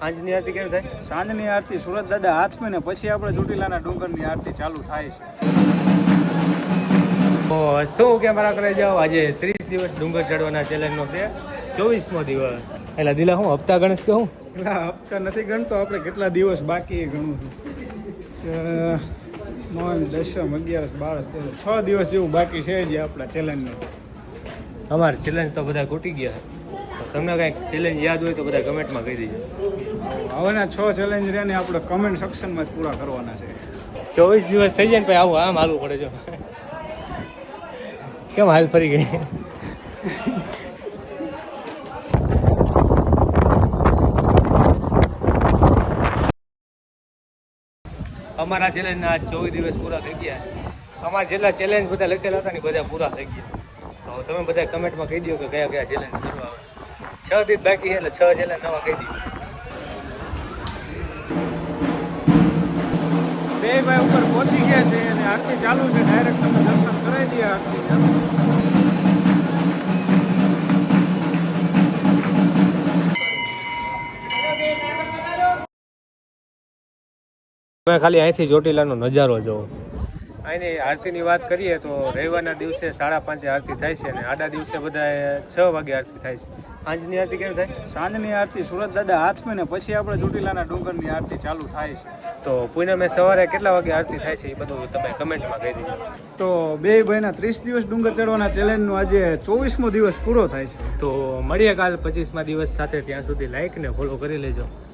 સાંજની આરતી કેમ થાય? સાંજની આરતી સુરત દાદા હાથમાં ને પછી આપણે ચોટીલાના ડુંગરની આરતી ચાલુ થાય છે. તો શું કે મારા કરે જાઓ, આજે 30 દિવસ ડુંગર ચડવાના ચેલેન્જનો છે 24મો દિવસ. એટલે દિલા હું હપ્તા ગણેશ કે હું પેલા હપ્તા નથી ગણતો આપણે, કેટલા દિવસ બાકી એ ગણું છું. 9, 10, 11, 12, 13, 6 દિવસ જેવું બાકી છે જે આપણા ચેલેન્જનું. અમારે ચેલેન્જ તો બધા ખૂટી ગયા. તો તમને કાંઈક ચેલેન્જ યાદ હોય તો બધા કમેન્ટમાં કહી દેજો. હવેના 6 ચેલેન્જ રહ્યા ને આપણે કમેન્ટ સેક્શનમાં જ પૂરા કરવાના છે. 24 દિવસ થઈ જાય ને પછી આવું આમ હાલવું પડે જો. કેમ હાલ ફરી ગઈ? અમારા ચેલેન્જના આજ 24 દિવસ પૂરા થઈ ગયા. અમારા જેટલા ચેલેન્જ બધા લખેલા હતા ને બધા પૂરા થઈ ગયા. તો તમે બધા કમેન્ટમાં કહી દો કે કયા કયા ચેલેન્જ કરવા આવે. 6 દિવસ બાકી છે એટલે 6 ચેલેન્જ નવા કહી દો. બે ભાઈ ઉપર પહોંચી ગયા છે અને આરતી ચાલુ છે. ડાયરેક્ટ તમે દર્શન કરાવી દઈએ આરતી. તમે ખાલી અહીંથી ચોટીલાનો નજારો જોવો. અહીંની આરતીની વાત કરીએ તો રવિવારના દિવસે 5:30 આરતી થાય છે અને આડા દિવસે બધા 6 વાગે આરતી થાય છે. સાંજની આરતી કેમ થાય? સાંજની આરતી સુરત દાદા હાથમાં ને પછી આપણે ચોટીલાના ડુંગરની આરતી ચાલુ થાય છે. તો પૂનમે સવારે કેટલા વાગે આરતી થાય છે એ બધું તમે કમેન્ટમાં કહી દેજો. તો બે ભાઈના 30 દિવસ ડુંગર ચડવાના ચેલેન્જનો આજે 24મો દિવસ પૂરો થાય છે. તો મળીએ કાલ 25મા દિવસ સાથે. ત્યાં સુધી લાઈક ને ફોલો કરી લેજો.